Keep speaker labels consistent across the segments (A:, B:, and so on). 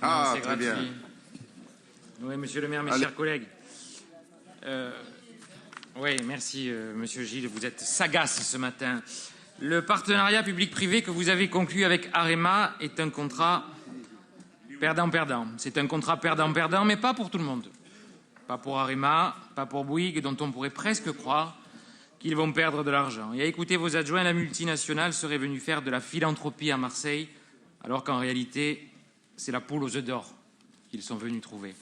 A: Ah,
B: c'est
A: très bien.
B: gratuit. Oui, monsieur le maire, mes
A: Allez.
B: chers collègues. Oui, merci, monsieur Gilles, vous êtes sagace ce matin. Le partenariat public-privé que vous avez conclu avec Arema est un contrat perdant-perdant. C'est un contrat perdant-perdant, mais pas pour tout le monde. Pas pour Arema, pas pour Bouygues, dont on pourrait presque croire qu'ils vont perdre de l'argent. Et à écouter vos adjoints, la multinationale serait venue faire de la philanthropie à Marseille, alors qu'en réalité, c'est la poule aux œufs d'or qu'ils sont venus trouver.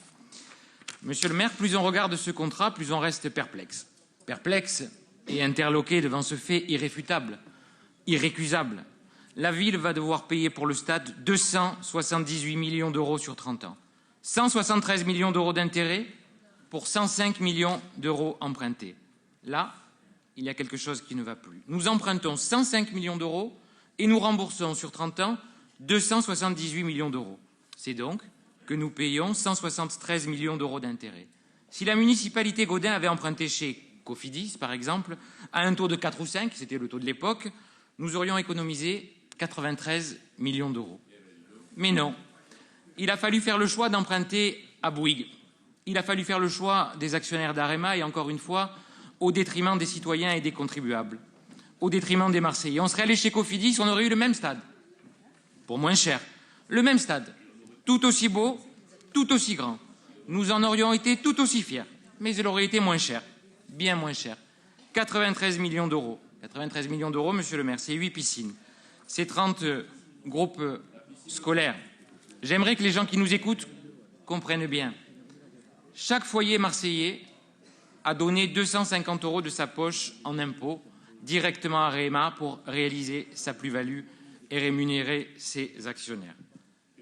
B: Monsieur le maire, plus on regarde ce contrat, plus on reste perplexe. Perplexe et interloqué devant ce fait irréfutable, irrécusable. La ville va devoir payer pour le stade 278 millions d'euros sur 30 ans. 173 millions d'euros d'intérêts pour 105 millions d'euros empruntés. Là, il y a quelque chose qui ne va plus. Nous empruntons 105 millions d'euros et nous remboursons sur 30 ans 278 millions d'euros. C'est donc que nous payons 173 millions d'euros d'intérêts. Si la municipalité Gaudin avait emprunté chez Cofidis, par exemple, à un taux de 4 ou 5, c'était le taux de l'époque, nous aurions économisé 93 millions d'euros. Mais non, il a fallu faire le choix d'emprunter à Bouygues. Il a fallu faire le choix des actionnaires d'Arema et, encore une fois, au détriment des citoyens et des contribuables, au détriment des Marseillais. On serait allé chez Cofidis, on aurait eu le même stade, pour moins cher. Le même stade, tout aussi beau, tout aussi grand. Nous en aurions été tout aussi fiers, mais il aurait été moins cher, bien moins cher. 93 millions d'euros. 93 millions d'euros, monsieur le maire, c'est 8 piscines, c'est 30 groupes scolaires. J'aimerais que les gens qui nous écoutent comprennent bien. Chaque foyer marseillais a donné 250 euros de sa poche en impôts directement à Arema pour réaliser sa plus-value et rémunérer ses actionnaires.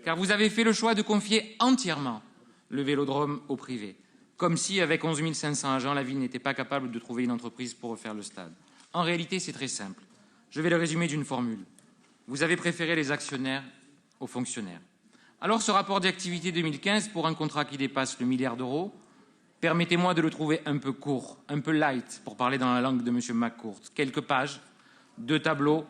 B: Car vous avez fait le choix de confier entièrement le Vélodrome au privé, comme si, avec 11 500 agents, la ville n'était pas capable de trouver une entreprise pour refaire le stade. En réalité, c'est très simple. Je vais le résumer d'une formule. Vous avez préféré les actionnaires aux fonctionnaires. Alors, ce rapport d'activité 2015, pour un contrat qui dépasse le milliard d'euros, permettez-moi de le trouver un peu court, un peu light, pour parler dans la langue de M. McCourt. Quelques pages, 2 tableaux,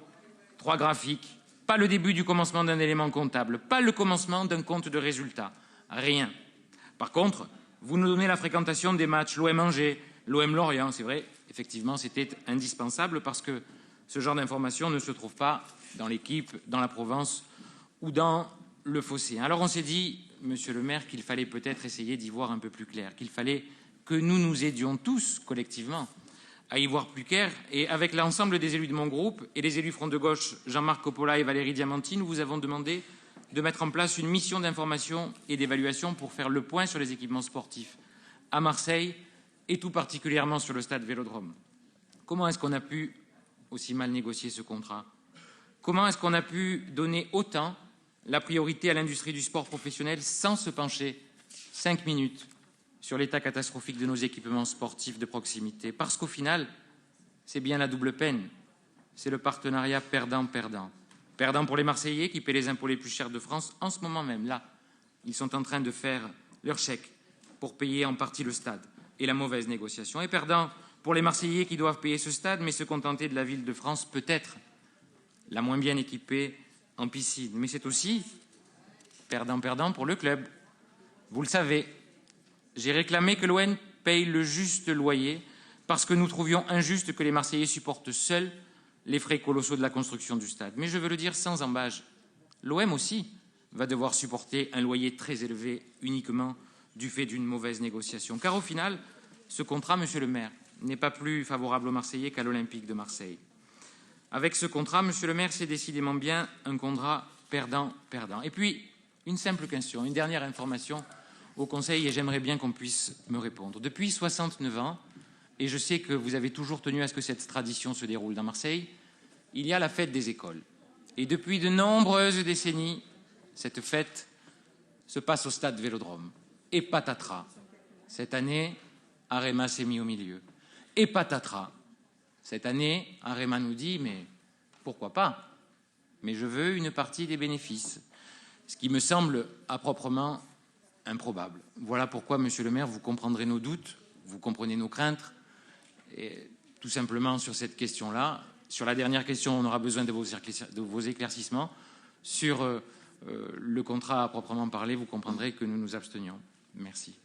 B: 3 graphiques, pas le début du commencement d'un élément comptable, pas le commencement d'un compte de résultat, rien. Par contre, vous nous donnez la fréquentation des matchs l'OM-Angers, l'OM-Lorient. C'est vrai, effectivement, c'était indispensable parce que ce genre d'information ne se trouve pas dans l'équipe, dans la Provence ou dans le Fossé. Alors on s'est dit, monsieur le maire, qu'il fallait peut-être essayer d'y voir un peu plus clair, qu'il fallait que nous nous aidions tous collectivement à y voir plus clair. Et avec l'ensemble des élus de mon groupe et les élus Front de Gauche, Jean-Marc Coppola et Valérie Diamanti, nous vous avons demandé de mettre en place une mission d'information et d'évaluation pour faire le point sur les équipements sportifs à Marseille et tout particulièrement sur le stade Vélodrome. Comment est-ce qu'on a pu aussi mal négocier ce contrat? Comment est-ce qu'on a pu donner autant la priorité à l'industrie du sport professionnel sans se pencher 5 minutes sur l'état catastrophique de nos équipements sportifs de proximité? Parce qu'au final, c'est bien la double peine. C'est le partenariat perdant-perdant. Perdant pour les Marseillais qui paient les impôts les plus chers de France en ce moment même. Là, ils sont en train de faire leur chèque pour payer en partie le stade et la mauvaise négociation. Et perdant pour les Marseillais qui doivent payer ce stade mais se contenter de la ville de France, peut-être la moins bien équipée en piscine. Mais c'est aussi perdant-perdant pour le club. Vous le savez, j'ai réclamé que l'OM paye le juste loyer parce que nous trouvions injuste que les Marseillais supportent seuls les frais colossaux de la construction du stade. Mais je veux le dire sans embâche, l'OM aussi va devoir supporter un loyer très élevé uniquement du fait d'une mauvaise négociation. Car au final, ce contrat, monsieur le maire, n'est pas plus favorable aux Marseillais qu'à l'Olympique de Marseille. Avec ce contrat, monsieur le maire, c'est décidément bien un contrat perdant-perdant. Et puis, une simple question, une dernière information au Conseil, et j'aimerais bien qu'on puisse me répondre. Depuis 69 ans, et je sais que vous avez toujours tenu à ce que cette tradition se déroule dans Marseille, il y a la fête des écoles. Et depuis de nombreuses décennies, cette fête se passe au stade Vélodrome. Et patatras, cette année, Arema s'est mis au milieu. Et patatras, cette année, Arema nous dit « mais pourquoi pas ? Mais je veux une partie des bénéfices ». Ce qui me semble à proprement improbable. Voilà pourquoi, monsieur le maire, vous comprendrez nos doutes, vous comprenez nos craintes. Et tout simplement sur cette question-là. Sur la dernière question, on aura besoin de vos éclaircissements. Sur le contrat à proprement parler, vous comprendrez que nous nous abstenions. Merci.